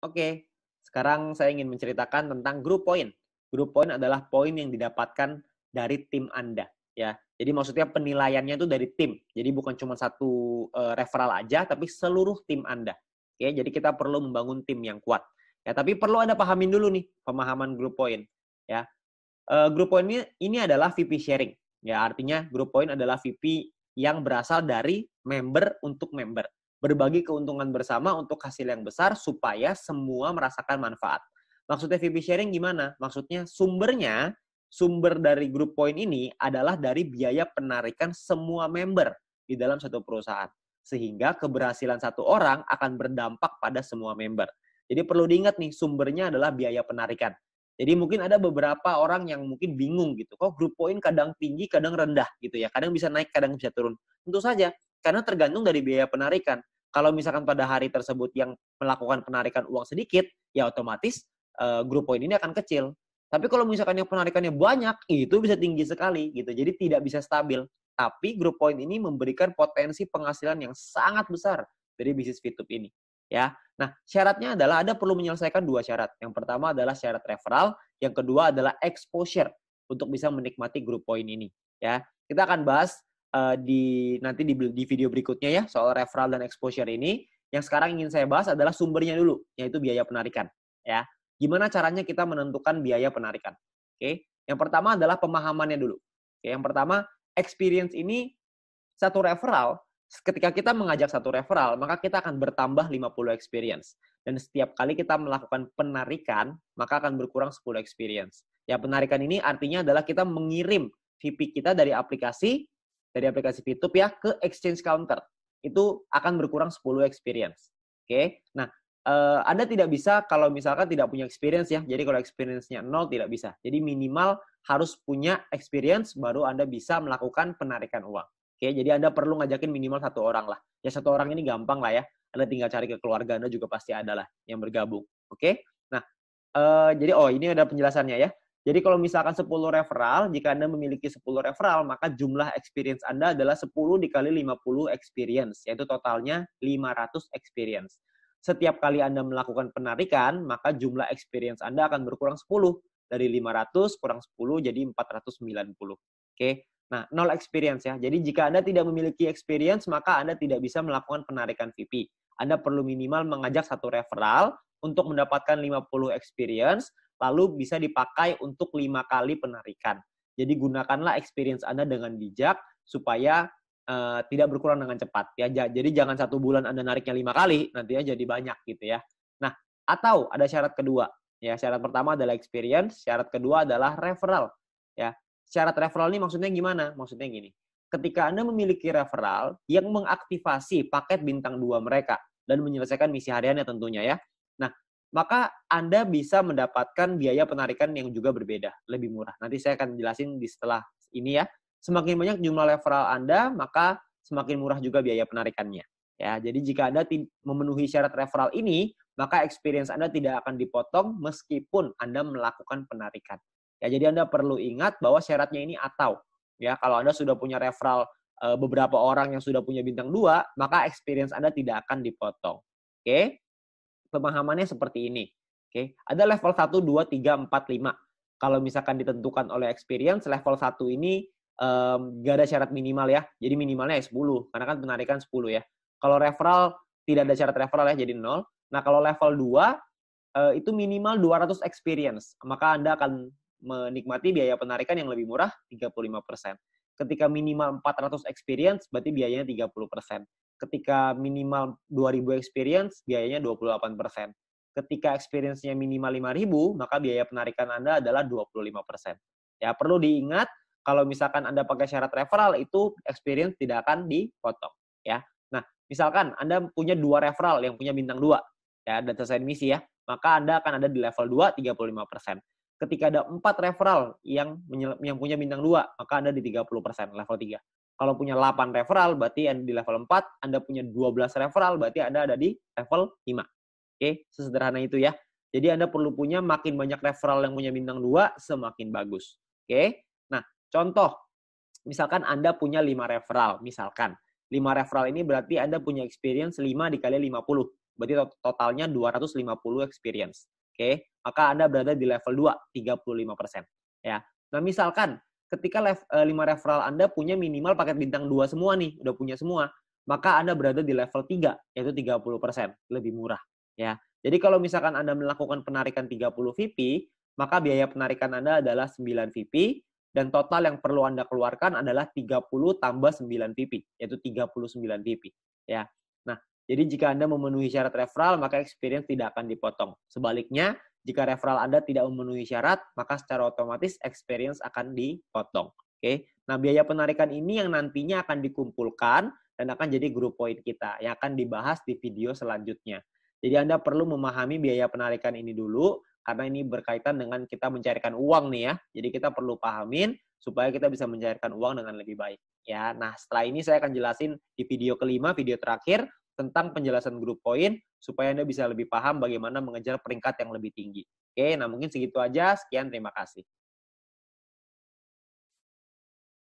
Oke, sekarang saya ingin menceritakan tentang group point. Group point adalah poin yang didapatkan dari tim Anda, ya. Jadi maksudnya penilaiannya itu dari tim. Jadi bukan cuma satu referral aja, tapi seluruh tim Anda. Oke, jadi kita perlu membangun tim yang kuat. Ya, tapi perlu Anda pahamin dulu nih pemahaman group point, ya. Group point ini adalah VP sharing. Ya, artinya group point adalah VP yang berasal dari member untuk member. Berbagi keuntungan bersama untuk hasil yang besar supaya semua merasakan manfaat. Maksudnya VP sharing gimana? Maksudnya sumber dari group point ini adalah dari biaya penarikan semua member di dalam satu perusahaan. Sehingga keberhasilan satu orang akan berdampak pada semua member. Jadi perlu diingat nih, sumbernya adalah biaya penarikan. Jadi mungkin ada beberapa orang yang mungkin bingung gitu, kok group point kadang tinggi, kadang rendah gitu ya, kadang bisa naik, kadang bisa turun. Tentu saja, karena tergantung dari biaya penarikan. Kalau misalkan pada hari tersebut yang melakukan penarikan uang sedikit, ya otomatis group point ini akan kecil. Tapi kalau misalkan yang penarikannya banyak, itu bisa tinggi sekali gitu. Jadi tidak bisa stabil. Tapi group point ini memberikan potensi penghasilan yang sangat besar dari bisnis Fitup ini. Ya, nah syaratnya adalah Anda perlu menyelesaikan dua syarat. Yang pertama adalah syarat referral, yang kedua adalah exposure untuk bisa menikmati group point ini. Ya, kita akan bahas nanti di video berikutnya ya soal referral dan exposure ini. Yang sekarang ingin saya bahas adalah sumbernya dulu, yaitu biaya penarikan. Ya, gimana caranya kita menentukan biaya penarikan? Oke, yang pertama adalah pemahamannya dulu. Oke, yang pertama experience ini satu referral. Ketika kita mengajak satu referral, maka kita akan bertambah 50 experience. Dan setiap kali kita melakukan penarikan, maka akan berkurang 10 experience. Ya, penarikan ini artinya adalah kita mengirim VP kita dari aplikasi Fitup ya ke exchange counter. Itu akan berkurang 10 experience. Oke. Nah, Anda tidak bisa kalau misalkan tidak punya experience ya. Jadi kalau experience-nya 0 tidak bisa. Jadi minimal harus punya experience baru Anda bisa melakukan penarikan uang. Oke, jadi Anda perlu ngajakin minimal satu orang lah. Ya satu orang ini gampang lah ya. Anda tinggal cari ke keluarga Anda juga pasti ada lah yang bergabung. Oke. Nah, jadi ini ada penjelasannya ya. Jadi kalau misalkan 10 referral, jika Anda memiliki 10 referral, maka jumlah experience Anda adalah 10 dikali 50 experience, yaitu totalnya 500 experience. Setiap kali Anda melakukan penarikan, maka jumlah experience Anda akan berkurang 10. Dari 500 kurang 10 jadi 490. Oke. Nah, 0 experience ya. Jadi jika Anda tidak memiliki experience, maka Anda tidak bisa melakukan penarikan VP. Anda perlu minimal mengajak satu referral untuk mendapatkan 50 experience, lalu bisa dipakai untuk 5 kali penarikan. Jadi gunakanlah experience Anda dengan bijak supaya tidak berkurang dengan cepat. Ya, jadi jangan satu bulan Anda nariknya 5 kali, nantinya jadi banyak gitu ya. Nah, atau ada syarat kedua. Ya, syarat pertama adalah experience, syarat kedua adalah referral. Ya, syarat referral ini maksudnya gimana? Maksudnya gini, ketika Anda memiliki referral yang mengaktifasi paket bintang 2 mereka dan menyelesaikan misi hariannya tentunya ya. Nah, maka Anda bisa mendapatkan biaya penarikan yang juga berbeda, lebih murah. Nanti saya akan jelasin di setelah ini ya. Semakin banyak jumlah referral Anda, maka semakin murah juga biaya penarikannya. Ya, jadi jika Anda memenuhi syarat referral ini, maka experience Anda tidak akan dipotong meskipun Anda melakukan penarikan. Ya, jadi Anda perlu ingat bahwa syaratnya ini atau. Ya, kalau Anda sudah punya referral beberapa orang yang sudah punya bintang 2, maka experience Anda tidak akan dipotong. Oke? Pemahamannya seperti ini. Oke, ada level 1, 2, 3, 4, 5. Kalau misalkan ditentukan oleh experience, level 1 ini nggak ada syarat minimal ya. Jadi minimalnya 10, karena kan penarikan 10 ya. Kalau referral, tidak ada syarat referral ya, jadi 0. Nah, kalau level 2, itu minimal 200 experience. Maka Anda akan menikmati biaya penarikan yang lebih murah, 35%. Ketika minimal 400 experience, berarti biayanya 30%. Ketika minimal 2.000 experience, biayanya 28%. Ketika experience-nya minimal 5.000, maka biaya penarikan Anda adalah 25%. Ya, perlu diingat, kalau misalkan Anda pakai syarat referral, itu experience tidak akan dipotong. Ya. Nah, misalkan Anda punya 2 referral yang punya bintang 2, ya, dan selesai misi ya, maka Anda akan ada di level 2, 35%. Ketika ada 4 referral yang punya bintang 2, maka Anda di 30%, level 3. Kalau punya 8 referral, berarti Anda di level 4. Anda punya 12 referral, berarti Anda ada di level 5. Oke, sesederhana itu ya. Jadi Anda perlu punya makin banyak referral yang punya bintang 2, semakin bagus. Oke. Nah, contoh, misalkan Anda punya 5 referral. Misalkan, 5 referral ini berarti Anda punya experience 5 dikali 50. berarti totalnya 250 experience. Oke, maka Anda berada di level 2, 35%. Ya. Nah, misalkan ketika 5 referral Anda punya minimal paket bintang 2 semua nih, udah punya semua, maka Anda berada di level 3, yaitu 30%, lebih murah. Ya. Jadi kalau misalkan Anda melakukan penarikan 30 VP, maka biaya penarikan Anda adalah 9 VP, dan total yang perlu Anda keluarkan adalah 30 tambah 9 VP, yaitu 39 VP. Ya. Nah, jadi jika Anda memenuhi syarat referral, maka experience tidak akan dipotong. Sebaliknya, jika referral Anda tidak memenuhi syarat, maka secara otomatis experience akan dipotong. Oke. Nah, biaya penarikan ini yang nantinya akan dikumpulkan dan akan jadi group point kita yang akan dibahas di video selanjutnya. Jadi Anda perlu memahami biaya penarikan ini dulu, karena ini berkaitan dengan kita mencairkan uang nih ya. Jadi kita perlu pahamin supaya kita bisa mencairkan uang dengan lebih baik. Ya, nah setelah ini saya akan jelasin di video kelima, video terakhir, tentang penjelasan group point, supaya Anda bisa lebih paham bagaimana mengejar peringkat yang lebih tinggi. Oke, nah mungkin segitu aja. Sekian, terima kasih.